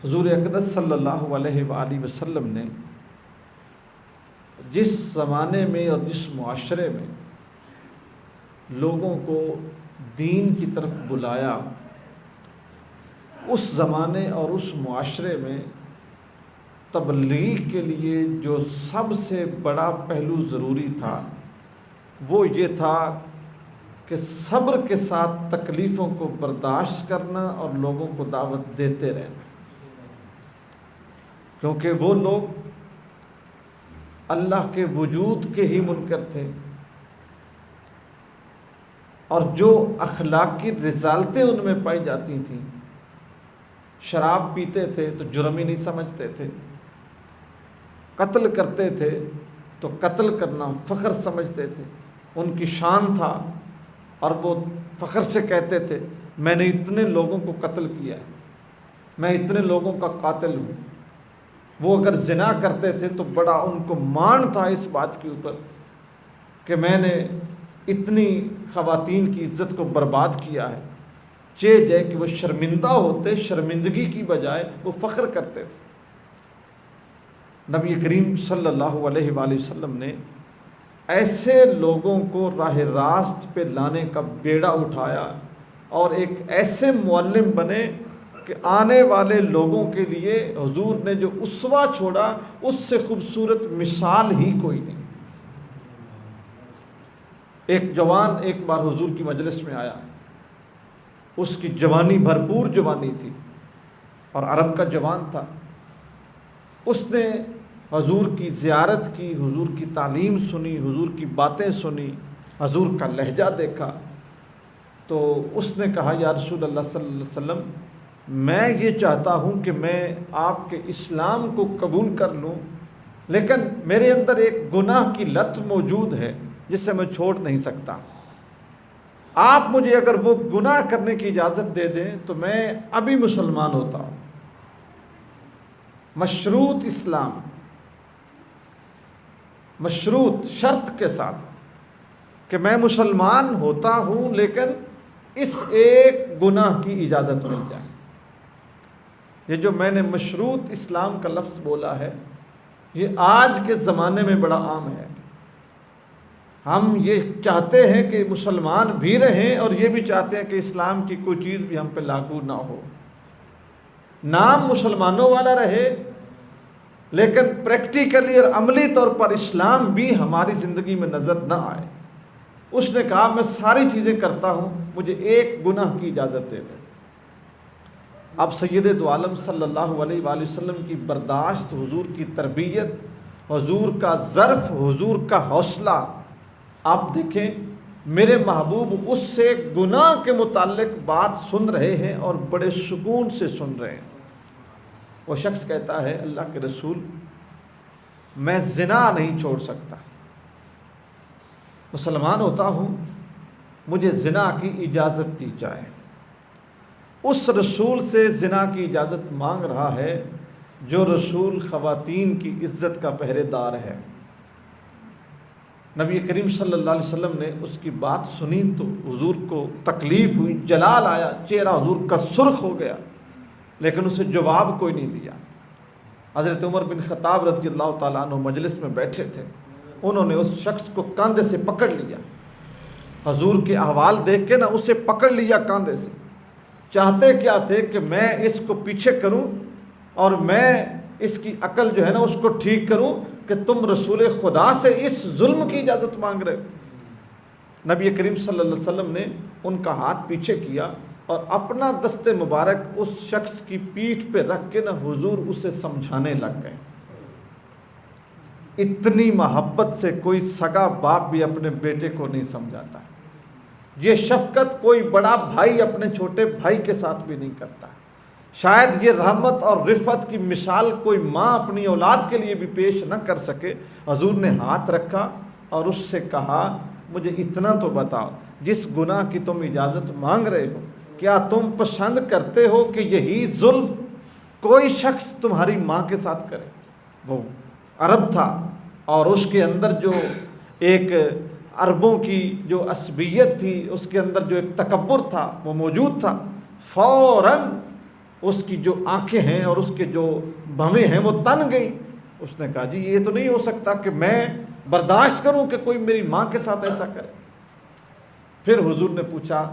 حضور اقدس صلی اللہ علیہ وآلہ وسلم نے جس زمانے میں اور جس معاشرے میں لوگوں کو دین کی طرف بلایا، اس زمانے اور اس معاشرے میں تبلیغ کے لیے جو سب سے بڑا پہلو ضروری تھا وہ یہ تھا کہ صبر کے ساتھ تکلیفوں کو برداشت کرنا اور لوگوں کو دعوت دیتے رہنا، کیونکہ وہ لوگ اللہ کے وجود کے ہی منکر تھے، اور جو اخلاقی رذالتیں ان میں پائی جاتی تھیں، شراب پیتے تھے تو جرم ہی نہیں سمجھتے تھے، قتل کرتے تھے تو قتل کرنا فخر سمجھتے تھے، ان کی شان تھا، اور وہ فخر سے کہتے تھے میں نے اتنے لوگوں کو قتل کیا ہے، میں اتنے لوگوں کا قاتل ہوں۔ وہ اگر زنا کرتے تھے تو بڑا ان کو مان تھا اس بات کے اوپر کہ میں نے اتنی خواتین کی عزت کو برباد کیا ہے، جے کہ وہ شرمندہ ہوتے، شرمندگی کی بجائے وہ فخر کرتے تھے۔ نبی کریم صلی اللہ علیہ وآلہ وسلم نے ایسے لوگوں کو راہ راست پہ لانے کا بیڑا اٹھایا اور ایک ایسے معلم بنے کہ آنے والے لوگوں کے لیے حضور نے جو اسوہ چھوڑا اس سے خوبصورت مثال ہی کوئی نہیں۔ ایک جوان ایک بار حضور کی مجلس میں آیا، اس کی جوانی بھرپور جوانی تھی اور عرب کا جوان تھا، اس نے حضور کی زیارت کی، حضور کی تعلیم سنی، حضور کی باتیں سنی، حضور کا لہجہ دیکھا، تو اس نے کہا یا رسول اللہ صلی اللہ علیہ وسلم میں یہ چاہتا ہوں کہ میں آپ کے اسلام کو قبول کر لوں، لیکن میرے اندر ایک گناہ کی لت موجود ہے جس سے میں چھوڑ نہیں سکتا، آپ مجھے اگر وہ گناہ کرنے کی اجازت دے دیں تو میں ابھی مسلمان ہوتا ہوں۔ مشروط اسلام، مشروط شرط کے ساتھ کہ میں مسلمان ہوتا ہوں لیکن اس ایک گناہ کی اجازت مل جائے۔ یہ جو میں نے مشروط اسلام کا لفظ بولا ہے یہ آج کے زمانے میں بڑا عام ہے۔ ہم یہ چاہتے ہیں کہ مسلمان بھی رہیں اور یہ بھی چاہتے ہیں کہ اسلام کی کوئی چیز بھی ہم پہ لاگو نہ ہو، نام مسلمانوں والا رہے لیکن پریکٹیکلی اور عملی طور پر اسلام بھی ہماری زندگی میں نظر نہ آئے۔ اس نے کہا میں ساری چیزیں کرتا ہوں، مجھے ایک گناہ کی اجازت دے دیں۔ اب سید دو عالم صلی اللہ علیہ وآلہ وسلم کی برداشت، حضور کی تربیت، حضور کا ظرف، حضور کا حوصلہ، آپ دیکھیں میرے محبوب اس سے گناہ کے متعلق بات سن رہے ہیں اور بڑے سکون سے سن رہے ہیں۔ وہ شخص کہتا ہے اللہ کے رسول میں زنا نہیں چھوڑ سکتا، مسلمان ہوتا ہوں، مجھے زنا کی اجازت دی جائے۔ اس رسول سے زنا کی اجازت مانگ رہا ہے جو رسول خواتین کی عزت کا پہرے دار ہے۔ نبی کریم صلی اللہ علیہ وسلم نے اس کی بات سنی تو حضور کو تکلیف ہوئی، جلال آیا، چہرہ حضور کا سرخ ہو گیا، لیکن اسے جواب کوئی نہیں دیا۔ حضرت عمر بن خطاب رضی اللہ تعالیٰ عنہ مجلس میں بیٹھے تھے، انہوں نے اس شخص کو کاندھے سے پکڑ لیا، حضور کے احوال دیکھ کے اسے پکڑ لیا کاندھے سے، چاہتے کیا تھے کہ میں اس کو پیچھے کروں اور میں اس کی عقل جو ہے اس کو ٹھیک کروں کہ تم رسول خدا سے اس ظلم کی اجازت مانگ رہے ہو۔ نبی کریم صلی اللہ علیہ وسلم نے ان کا ہاتھ پیچھے کیا اور اپنا دست مبارک اس شخص کی پیٹھ پہ رکھ کے حضور اسے سمجھانے لگ گئے۔ اتنی محبت سے کوئی سگا باپ بھی اپنے بیٹے کو نہیں سمجھاتا، یہ شفقت کوئی بڑا بھائی اپنے چھوٹے بھائی کے ساتھ بھی نہیں کرتا۔ شاید یہ رحمت اور رفت کی مثال کوئی ماں اپنی اولاد کے لیے بھی پیش نہ کر سکے۔ حضور نے ہاتھ رکھا اور اس سے کہا مجھے اتنا تو بتاؤ، جس گناہ کی تم اجازت مانگ رہے ہو کیا تم پسند کرتے ہو کہ یہی ظلم کوئی شخص تمہاری ماں کے ساتھ کرے؟ وہ عرب تھا اور اس کے اندر جو ایک عربوں کی جو عصبیت تھی، اس کے اندر جو ایک تکبر تھا وہ موجود تھا۔ فوراً اس کی جو آنکھیں ہیں اور اس کے جو بھویں ہیں وہ تن گئی. اس نے کہا جی یہ تو نہیں ہو سکتا کہ میں برداشت کروں کہ کوئی میری ماں کے ساتھ ایسا کرے. پھر حضور نے پوچھا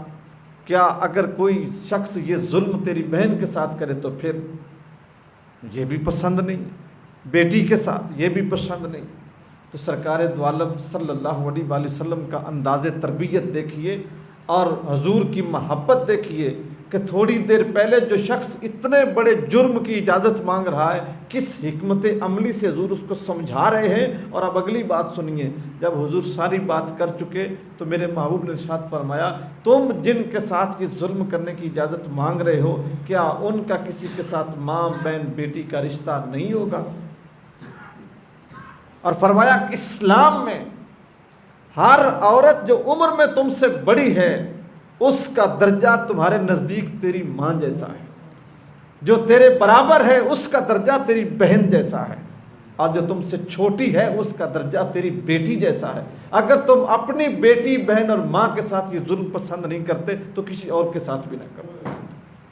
کیا اگر کوئی شخص یہ ظلم تیری بہن کے ساتھ کرے تو پھر؟ یہ بھی پسند نہیں، بیٹی کے ساتھ یہ بھی پسند نہیں. تو سرکار دو عالم صلی اللہ علیہ وآلہ وسلم کا انداز تربیت دیکھیے اور حضور کی محبت دیکھیے کہ تھوڑی دیر پہلے جو شخص اتنے بڑے جرم کی اجازت مانگ رہا ہے کس حکمت عملی سے حضور اس کو سمجھا رہے ہیں. اور اب اگلی بات سنیے، جب حضور ساری بات کر چکے تو میرے محبوب نے ارشاد فرمایا تم جن کے ساتھ یہ ظلم کرنے کی اجازت مانگ رہے ہو کیا ان کا کسی کے ساتھ ماں بہن بیٹی کا رشتہ نہیں ہوگا؟ اور فرمایا اسلام میں ہر عورت جو عمر میں تم سے بڑی ہے اس کا درجہ تمہارے نزدیک تیری ماں جیسا ہے، جو تیرے برابر ہے اس کا درجہ تیری بہن جیسا ہے، اور جو تم سے چھوٹی ہے اس کا درجہ تیری بیٹی جیسا ہے. اگر تم اپنی بیٹی بہن اور ماں کے ساتھ یہ ظلم پسند نہیں کرتے تو کسی اور کے ساتھ بھی نہ کرو.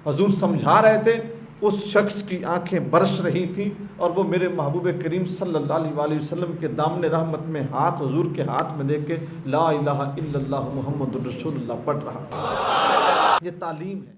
حضور سمجھا رہے تھے، اس شخص کی آنکھیں برس رہی تھیں اور وہ میرے محبوب کریم صلی اللہ علیہ وآلہ وسلم کے دامن رحمت میں ہاتھ حضور کے ہاتھ میں دے کے لا الہ الا اللہ محمد الرسول اللہ پڑھ رہا. یہ تعلیم ہے.